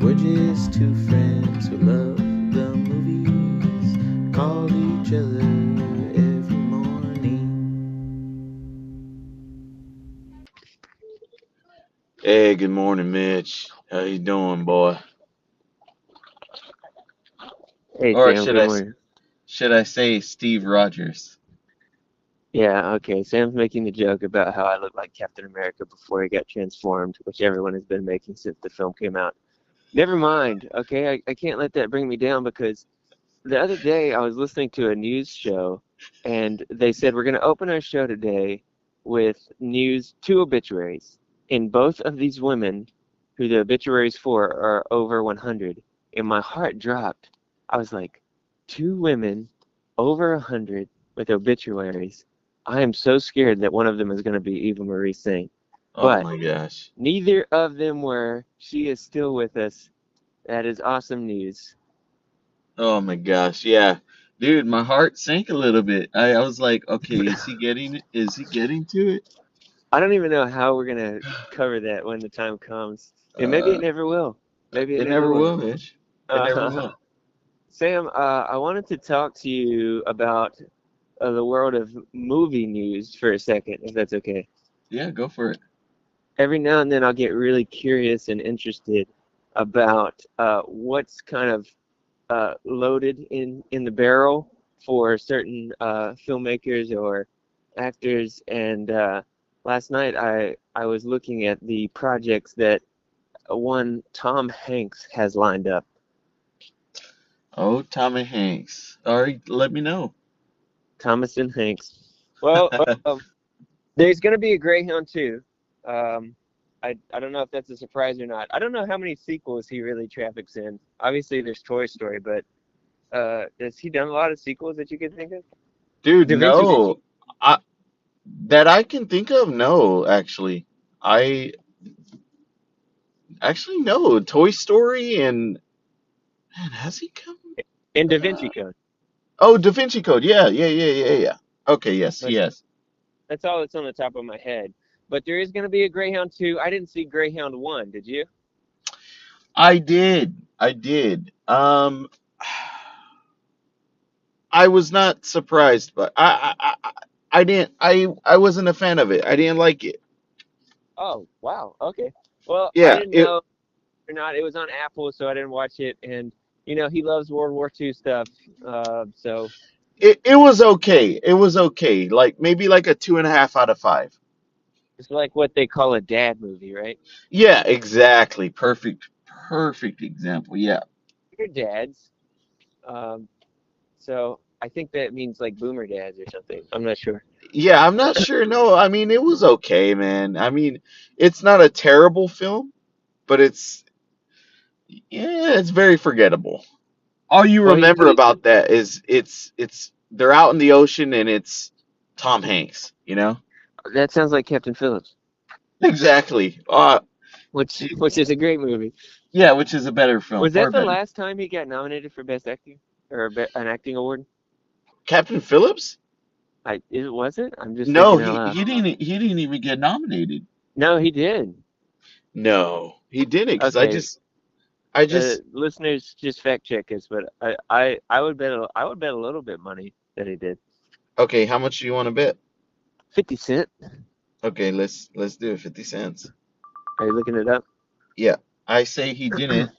We're just two friends who love the movies, call each other every morning. Hey, good morning, Mitch. How you doing, boy? Hey Or Sam, should good I morning. should I say Steve Rogers? Yeah, okay. Sam's making the joke about how I look like Captain America before he got transformed, which everyone has been making since the film came out. Never mind, okay? I can't let that bring me down because the other day I was listening to a news show and they said we're going to open our show today with two obituaries. And both of these women who the obituaries for are over 100. And my heart dropped. I was like, two women over 100 with obituaries. I am so scared that one of them is going to be Eva Marie Saint. Oh But my gosh. neither of them were. She is still with us. That is awesome news. Oh my gosh. Yeah. Dude, my heart sank a little bit. I was like, okay, is he getting to it? I don't even know how we're gonna cover that when the time comes, and maybe it Uh, never will. Maybe it it never never will. will, Mitch. It never Uh, will. Sam, I wanted to talk to you about the world of movie news for a second, if that's okay. Yeah, go for it. Every now and then, I'll get really curious and interested about what's kind of loaded in the barrel for certain filmmakers or actors. And last night, I was looking at the projects that one Tom Hanks has lined up. Oh, Tommy Hanks. All right, let me know. Thomas and Hanks. Well, there's going to be a Greyhound too. Um, I don't know if that's a surprise or not. I don't know how many sequels he really traffics in. Obviously, there's Toy Story, but has he done a lot of sequels that you could think of? Dude, Da Vinci. no. I that I can think of, no, actually. I actually no. Toy Story and man, has he come? And Da Uh, Vinci Code. Oh, Da Vinci Code. Yeah, yeah, yeah, yeah, yeah. Okay, yes, That's yes. that's all that's on the top of my head. But there is going to be a Greyhound 2. I didn't see Greyhound 1, did you? I did. I did. I was not surprised, but I didn't. I wasn't a fan of it. I didn't like it. Oh, wow. Okay. Well, I Yeah, didn't know or not. It was on Apple, so I didn't watch it. And he loves World War II stuff. So it was okay. It was okay. Like maybe like a 2.5 out of 5. it's like what they call a dad movie, right? Yeah, exactly. Perfect. Perfect example. Yeah. Your dads. Um, so I think that means like boomer dads or something. I'm not sure. Yeah, I'm not sure. No, I mean it was okay, man. I mean, it's not a terrible film, but it's very forgettable. All you Well, remember about that is it's they're out in the ocean and it's Tom Hanks, you know? that sounds like Captain Phillips, Exactly. which is a great movie. Yeah, which is a better film, Was far that the better. last time he got nominated for Best Acting or an acting award? Captain Phillips? Was it? I'm just No, thinking out loud. he didn't even get nominated. No, he did. No, he didn't because Okay, I just listeners, just fact check us, but I would I would bet a little bit money that he did. okay, how much do you want to bet? 50 Cent. Okay, let's do it. 50 cents. Are you looking it up? Yeah. I say he didn't.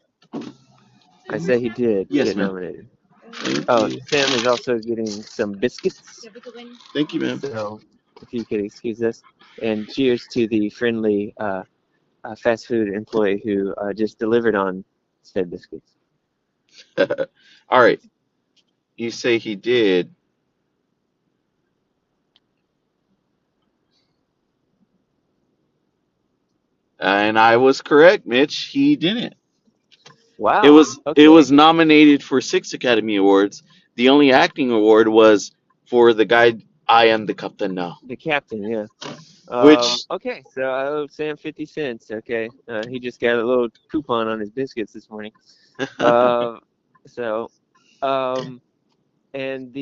I say he did Yes, get ma'am. nominated. Thank Oh, you. Sam is also getting some biscuits. Thank you, ma'am. So if you could excuse us, and cheers to the friendly fast food employee who just delivered on said biscuits. All right. You say he did. And I was correct, Mitch. He didn't. Wow. It Okay. was nominated for 6 Academy Awards. The only acting award was for the guy I am the captain now, The captain, yeah. which Okay, so I owe Sam 50 cents. Okay, he just got a little coupon on his biscuits this morning. Uh, so, um, and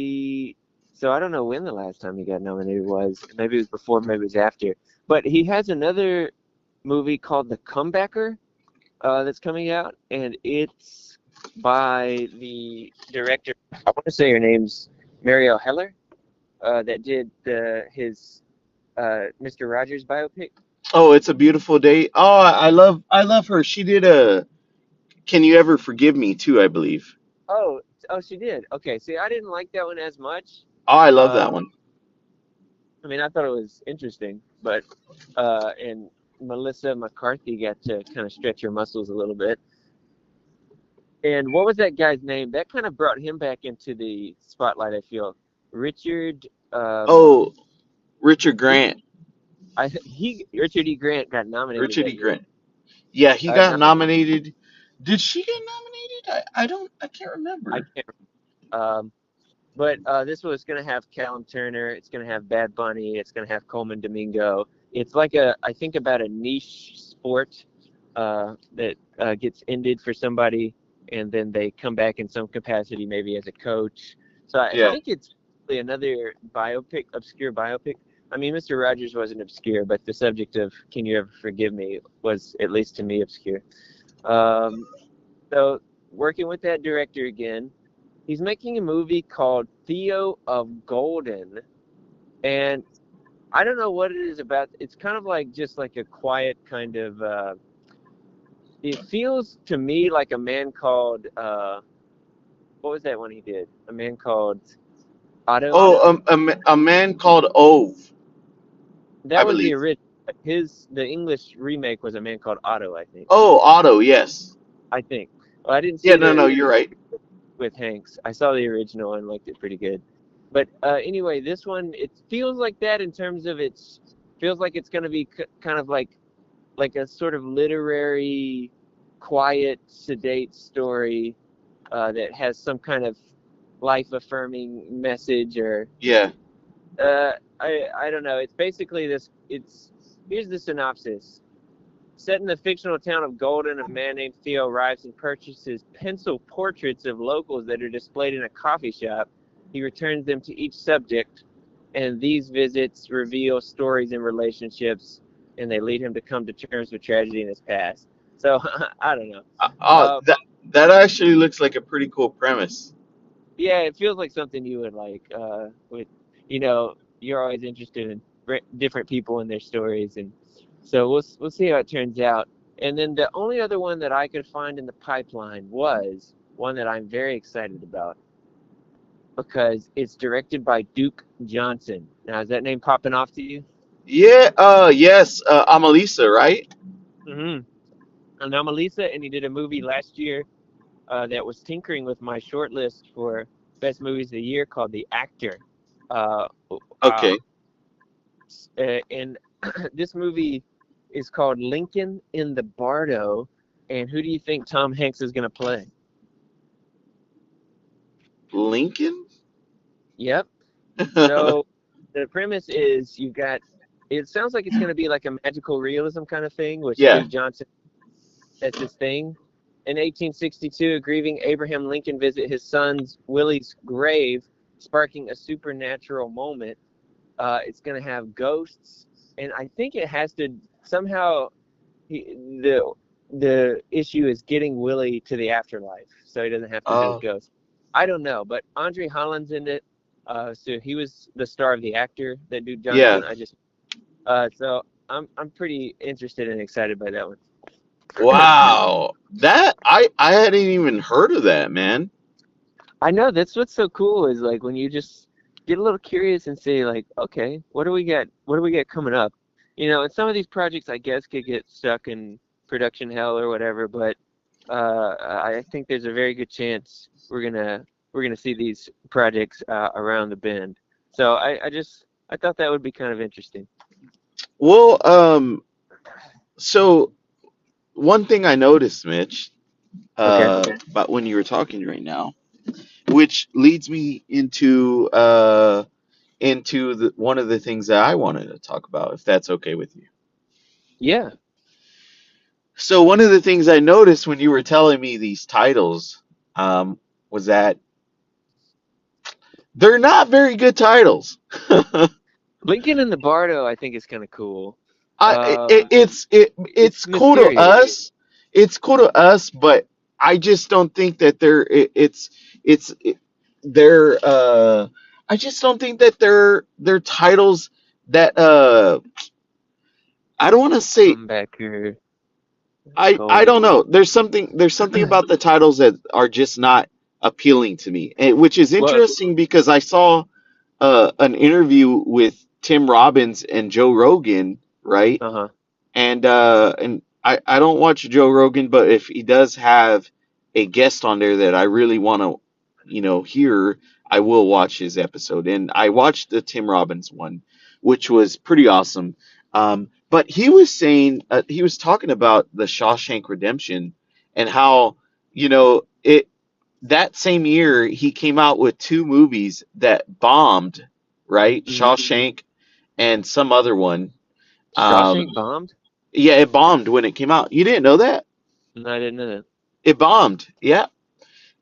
so I don't know when the last time he got nominated was. Maybe it was before, maybe it was after. But he has another movie called The Comebacker. that's coming out, and it's by the director. I want to say her name's Marielle Heller, that did his Mr. Rogers biopic. Oh, it's a beautiful day. Oh, I love her. She did a Can You Ever Forgive Me too, I believe. Oh, oh, she did. Okay, see, I didn't like that one as much. Oh, I love Uh, that one. I mean, I thought it was interesting, but and Melissa McCarthy got to kind of stretch her muscles a little bit. And what was that guy's name? That kind of brought him back into the spotlight, I feel. Richard, Oh, Richard Rich, Grant. Richard E. Grant got nominated Richard that E. year. Grant. Yeah, he got Nominated, nominated. Did she get nominated? I don't. I can't I remember. can't. But this was going to have Callum Turner. It's going to have Bad Bunny. It's going to have Coleman Domingo. It's like I think about a niche sport that gets ended for somebody, and then they come back in some capacity, maybe as a coach. So I Yeah. think it's really another biopic, obscure biopic. I mean, Mr. Rogers wasn't obscure, but the subject of Can You Ever Forgive Me was, at least to me, obscure. Um, so working with that director again, he's making a movie called Theo of Golden, and I don't know what it is about. It's kind of like just like a quiet kind of. It feels to me like a man called. What was that one he did? A man called Otto. Oh, a man called Ove, I That was the believe. original. The English remake was a man called Otto, I think. Oh, Otto. Yes. I think. Well, I didn't Yeah. see No. No. the You're right. with Hanks. I saw the original and liked it pretty good. But anyway, this one it feels like that in terms of its feels like it's going to be kind of like a sort of literary, quiet, sedate story that has some kind of life-affirming message or Yeah. I don't know. It's basically this. It's here's the synopsis. Set in the fictional town of Golden, a man named Theo arrives and purchases pencil portraits of locals that are displayed in a coffee shop. He returns them to each subject, and these visits reveal stories and relationships, and they lead him to come to terms with tragedy in his past. So I don't know. Oh, Uh, that actually looks like a pretty cool premise. yeah, it feels like something you would like. With you're always interested in different people and their stories, and so we'll see how it turns out. And then the only other one that I could find in the pipeline was one that I'm very excited about because it's directed by Duke Johnson. Now, is that name popping off to you? Yeah. Yes. Amalisa, right? Mm-hmm. And I'm Elisa, and he did a movie last year that was tinkering with my short list for best movies of the year called The Actor. Uh, uh, Okay. and this movie is called Lincoln in the Bardo. And who do you think Tom Hanks is going to play? Lincoln. Yep. So the premise is you got. It sounds like it's going to be like a magical realism kind of thing, which Yeah. Duke Johnson, that's his thing. In 1862, a grieving Abraham Lincoln visit his son's Willie's grave, sparking a supernatural moment. It's going to have ghosts, and I think it has to somehow. The issue is getting Willie to the afterlife, so he doesn't have to deal with Oh. ghosts. I don't know, but Andre Holland's in it, so he was the star of The Actor that Duke Yeah. Johnson. So I'm pretty interested and excited by that one. Wow. That I hadn't even heard of that, man. I know that's what's so cool is like when you just get a little curious and say like, okay, what do we got? What do we got coming up? And some of these projects I guess could get stuck in production hell or whatever, but I think there's a very good chance we're gonna see these projects around the bend. So I thought that would be kind of interesting. Well, so one thing I noticed, Mitch, Okay. about when you were talking right now, which leads me into one of the things that I wanted to talk about, if that's okay with you. Yeah. So one of the things I noticed when you were telling me these titles, was that they're not very good titles. Lincoln in the Bardo I think is kind of cool. It's It's cool to mysterious. us. it's cool to us, but I just don't think that it's they're I just don't think that they're titles that I don't want to say Comebacker, I Gold. don't know. There's something about the titles that are just not appealing to me, and, which is Well, interesting because I saw an interview with Tim Robbins and Joe Rogan, right? uh huh. And I don't watch Joe Rogan, but if he does have a guest on there that I really want to, hear, I will watch his episode. And I watched the Tim Robbins one, which was pretty awesome. But he was saying he was talking about the Shawshank Redemption and how it that same year he came out with two movies that bombed, right? Hmm. Shawshank and some other one. Shawshank Um, bombed? yeah, it bombed when it came out. You didn't know that? No, I didn't know that. It bombed. Yeah,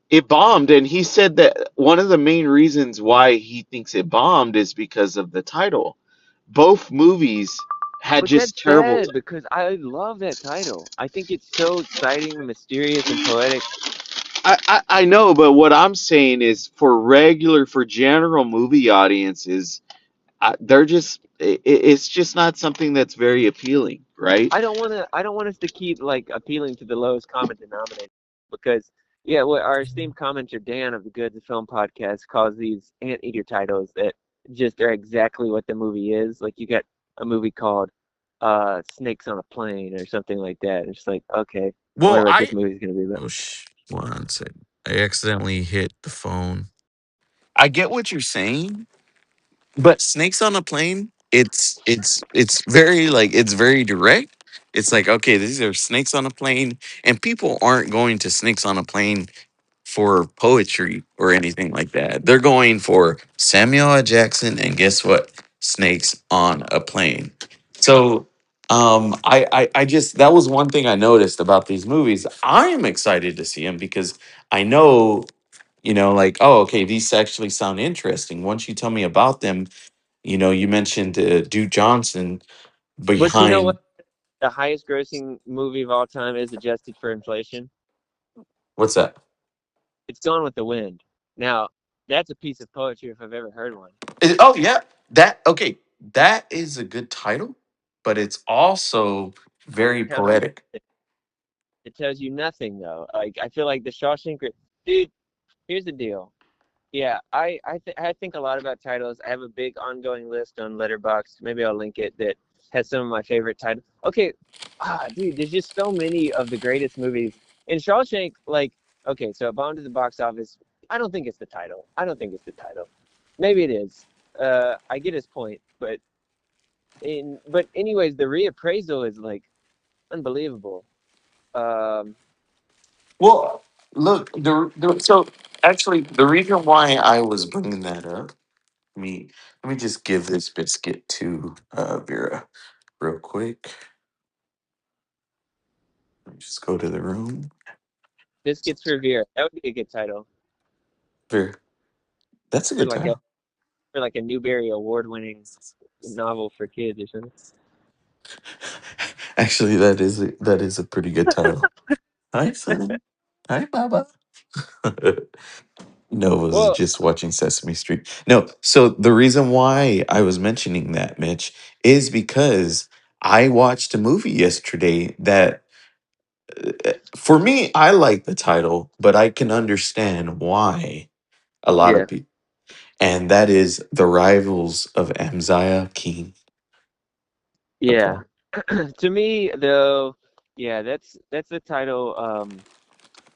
it bombed. And he said that one of the main reasons why he thinks it bombed is because of the title. Both movies had But that's just terrible. sad because I love that title. I think it's so exciting, mysterious, and poetic. I know, but what I'm saying is for general movie audiences, they're just, it's just not something that's very appealing, right? I don't want us to keep like appealing to the lowest common denominator because yeah, what our esteemed commenter Dan of the Goods of Film podcast calls these anteater titles that just are exactly what the movie is. Like you got a movie called Snakes on a Plane or something like that. It's like, okay, I Well, wonder what this I movie's gonna be about. oh one second. I accidentally hit the phone. I get what you're saying, but Snakes on a Plane, it's very like it's very direct. It's like, okay, these are snakes on a plane, and people aren't going to Snakes on a Plane for poetry or anything like that. They're going for Samuel L. Jackson and guess what? Snakes on a Plane. So I just that was one thing I noticed about these movies. I am excited to see them because I know, like, oh, okay, these actually sound interesting. Once you tell me about them, you mentioned Duke Johnson But you know what? behind The highest grossing movie of all time is adjusted for inflation. what's that? It's Gone with the Wind. Now, that's a piece of poetry if I've ever heard one. Oh yeah, that okay. That is a good title, but it's also very Tells you poetic. nothing. It tells you nothing though. Like I feel like the Shawshank. Dude, here's the deal. Yeah, I think a lot about titles. I have a big ongoing list on Letterboxd. Maybe I'll link it that has some of my favorite titles. Okay, dude, there's just so many of the greatest movies. In Shawshank, like, okay, so it bombed at the box office. I don't think it's the title. I don't think it's the title. Maybe it is. I get his point, but anyways, the reappraisal is like unbelievable. Um, Well, look, so actually the reason why I was bringing that up, let me just give this biscuit to Vera real quick. Let me just go to the room. Biscuits for Vera. That would be a good title Vera, that's a for good like a title. for like a Newbery Award winning novel for kids or something. Actually, that is a pretty good title. Hi, son. Hi, Baba. Nova's Well, just watching Sesame Street. No, so the reason why I was mentioning that, Mitch, is because I watched a movie yesterday that, for me, I like the title, but I can understand why a lot yeah, of people. And that is The Rivals of Amziah King of yeah. War. To me, though, yeah, that's the title.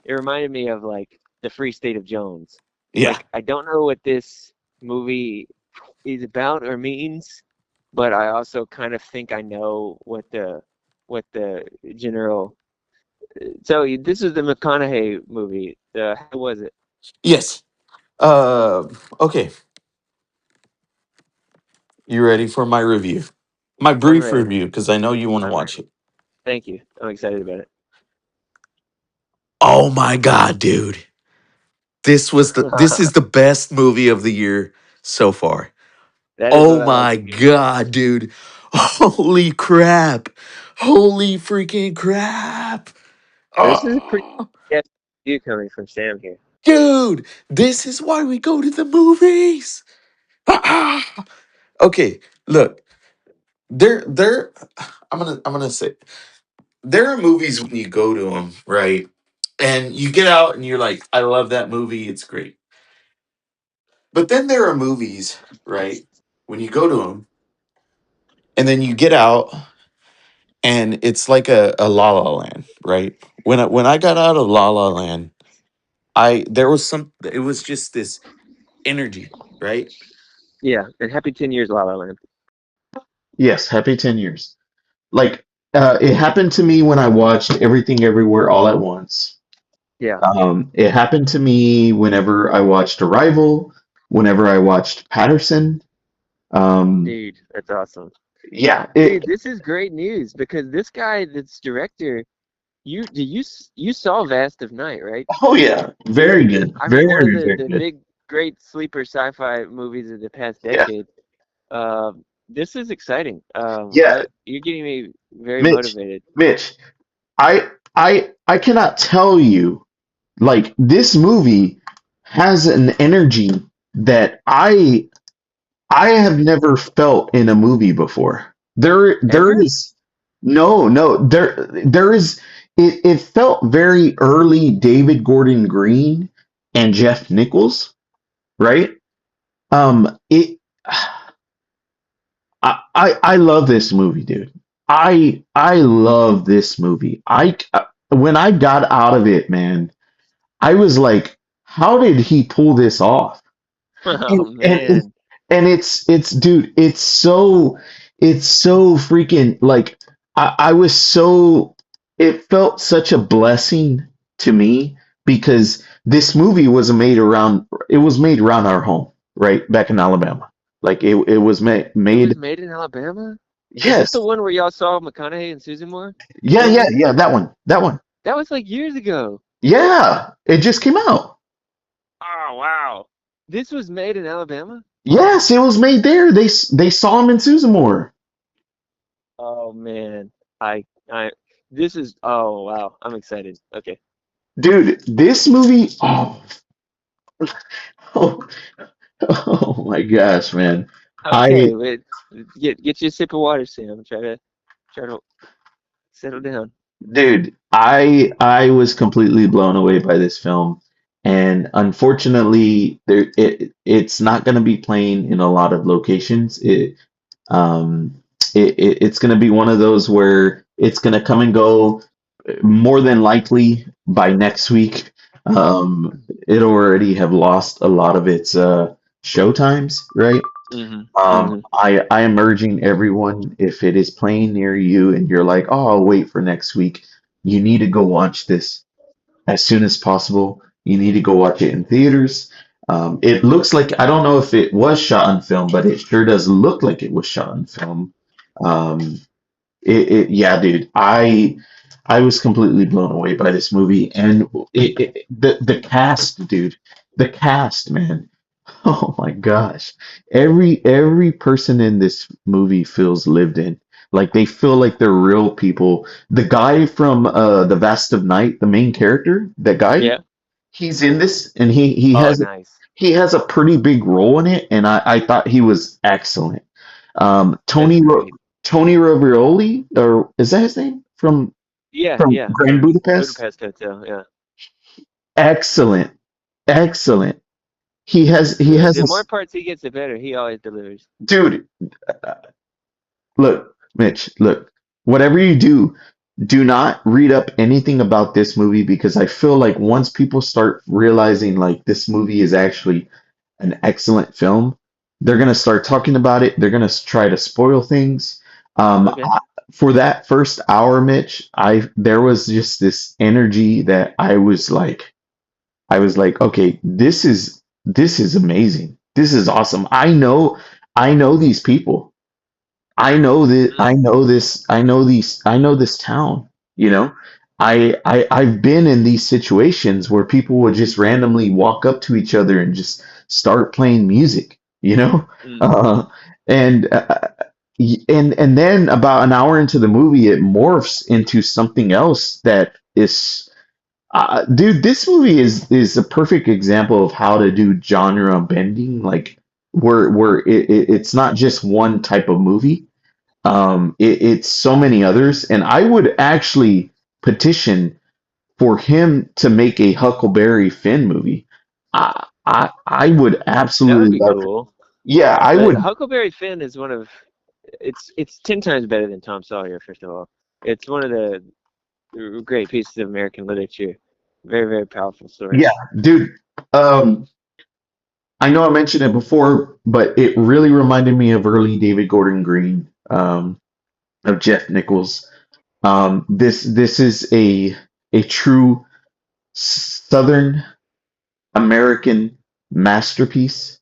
It reminded me of like the Free State of Jones. Yeah. Like I don't know what this movie is about or means, but I also kind of think I know what the general. So this is the McConaughey movie. How was it? Yes. Okay. You ready for my review? My I'm brief ready. review, because I know you want to I'm ready. watch it. Thank you. I'm excited about it. Oh my god, dude. This is the best movie of the year so far. That is Oh what I like my to hear. god, dude. Holy crap. Holy freaking crap. This is a pretty Oh, depth view coming from Sam here. dude, this is why we go to the movies. Okay, look, there. I'm gonna say there are movies when you go to them, right? And you get out and you're like, I love that movie. It's great. But then there are movies, right? When you go to them and then you get out and it's like a La La Land, right? When I got out of La La Land, I there was some it was just this energy, right? Yeah, and happy 10 years, La La Land. Yes, happy 10 years. Like, it happened to me when I watched Everything Everywhere All at Once. Yeah, It happened to me whenever I watched Arrival, whenever I watched Patterson. Um, dude, that's awesome. yeah, Dude, this is great news because this guy that's director, you saw Vast of Night, right? oh yeah, very good, I mean, one of very, the very the good. big great sleeper sci-fi movies of the past Yeah, decade. This is exciting. yeah, You're getting me very Mitch, motivated. Mitch, I cannot tell you, like, this movie has an energy that I have never felt in a movie before. There Ever? is no, there is it felt very early David Gordon Green and Jeff Nichols, right? It I love this movie, dude. I love this movie. I when I got out of it, man, I was like, how did he pull this off? Oh and and man. and it's dude, it's so freaking like I was so it felt such a blessing to me because this movie was made around our home, right back in Alabama. Like it was It made. was made in Alabama? Is this the Yes, one where y'all saw McConaughey and Susan Moore yeah, filming? yeah, that one. That was like years ago. Yeah, it just came out. Oh wow. This was made in Alabama? Yes, it was made there. They saw him in Susan Moore. Oh man. I this is oh wow. I'm excited. Okay. Dude, this movie, oh, oh my gosh, man. I, Okay, wait. Get you a sip of water, Sam. Try to settle down. dude, I was completely blown away by this film, and unfortunately, it's not going to be playing in a lot of locations. Um, it's going to be one of those where it's going to come and go. More than likely by next week, it'll already have lost a lot of its show times, right? Mm-hmm. Mm-hmm. I am urging everyone, if it is playing near you and you're like, oh, I'll wait for next week, you need to go watch this as soon as possible. You need to go watch it in theaters. It looks like, I don't know if it was shot on film, but it sure does look like it was shot on film. Um, yeah, dude, I was completely blown away by this movie, and the cast, dude, the cast, man. Oh my gosh. Every person in this movie feels lived in. Like they feel like they're real people. The guy from The Vast of Night, the main character, that guy, Yeah. he's in this and he Oh, has nice. he has a pretty big role in it and I thought he was excellent. That's great. Tony Ravioli, or is that his name? Yeah, From yeah, Grand from Budapest? Budapest Hotel. Yeah. Excellent. Excellent. He has The more this parts he gets, the better. He always delivers. dude. Look, Mitch, look, whatever you do, do not read up anything about this movie because I feel like once people start realizing like this movie is actually an excellent film, they're gonna start talking about it. They're gonna try to spoil things. Okay. For that first hour, Mitch, I there was just this energy that I was like, okay, this is amazing. This is awesome. I know these people. I Mm, know this I know this town, you know. I've been in these situations where people would just randomly walk up to each other and just start playing music, you know? mm, Uh and and then about an hour into the movie it morphs into something else that is dude, this movie is a perfect example of how to do genre bending, like where it's not just one type of movie. It's so many others, and I would actually petition for him to make a Huckleberry Finn movie. I would That would absolutely be love it. cool. Yeah, I But would. Huckleberry Finn is one of it's 10 times better than Tom Sawyer. First of all, it's one of the great pieces of American literature. Very, very powerful story. Yeah, dude. Um, I know I mentioned it before, but it really reminded me of early David Gordon Green, of Jeff Nichols. This is a true Southern American masterpiece.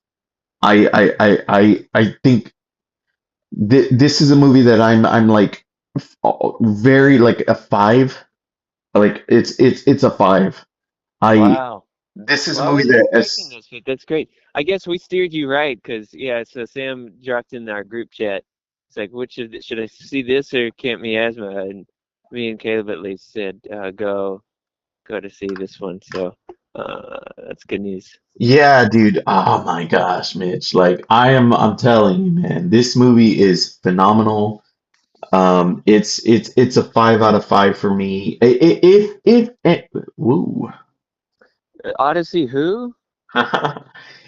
I think this is a movie that I'm like very like a five. Like it's a five. I Wow. This is a Well, I movie wasn't that expecting this, but that's great. I guess we steered you right because yeah. So Sam dropped in our group chat. It's like, which should I see this or Camp Miasma? And me and Caleb at least said, go to see this one. So that's good news. yeah, dude. Oh my gosh, Mitch. Like I'm telling you, man, this movie is phenomenal. It's a 5 out of 5 for me. Woo. Odyssey, who?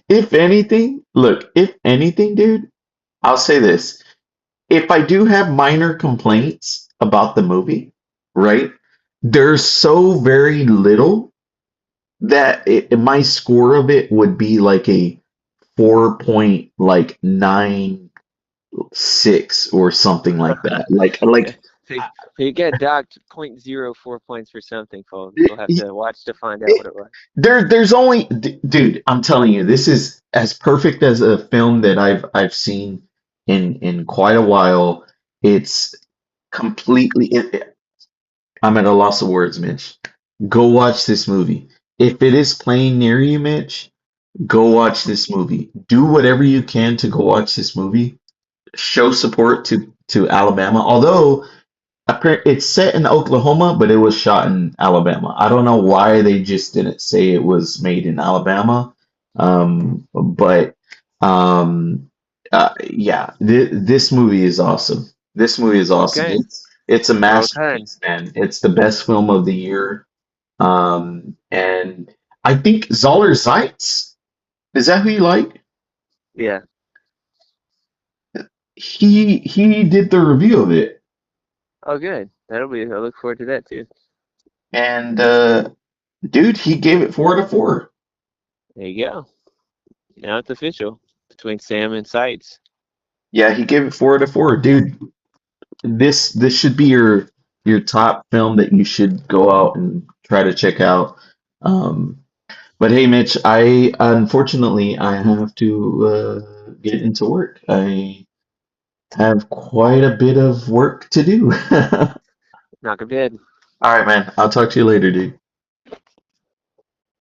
If anything, look, if anything, dude, I'll say this. If I do have minor complaints about the movie, right? There's so very little that my score of it would be like a 4.96 or something like that. Yeah. So you get docked 0.04 points for something, folks. We'll have to watch to find out what it was. there's only dude, I'm telling you, this is as perfect as a film that I've seen in quite a while. It's completely I'm at a loss of words, Mitch. Go watch this movie. If it is playing near you, Mitch, go watch this movie. Do whatever you can to go watch this movie. Show support to Alabama. Although it's set in Oklahoma, but it was shot in Alabama. I don't know why they just didn't say it was made in Alabama. But yeah, this movie is awesome. This movie is awesome. Okay. It's a Okay. masterpiece, man. It's the best film of the year. And I think Zoller Zeitz, is that who you like? Yeah. He did the review of it, Oh, good. That'll be. I look forward to that too. and dude, he gave it 4 out of 4. There you go. Now it's official between Sam and Sights. Yeah, he gave it 4 out of 4. Dude, this should be your top film that you should go out and try to check out. Um, but hey, Mitch, I unfortunately I have to get into work. I have quite a bit of work to do. Knock a bed. All right, man. I'll talk to you later, dude.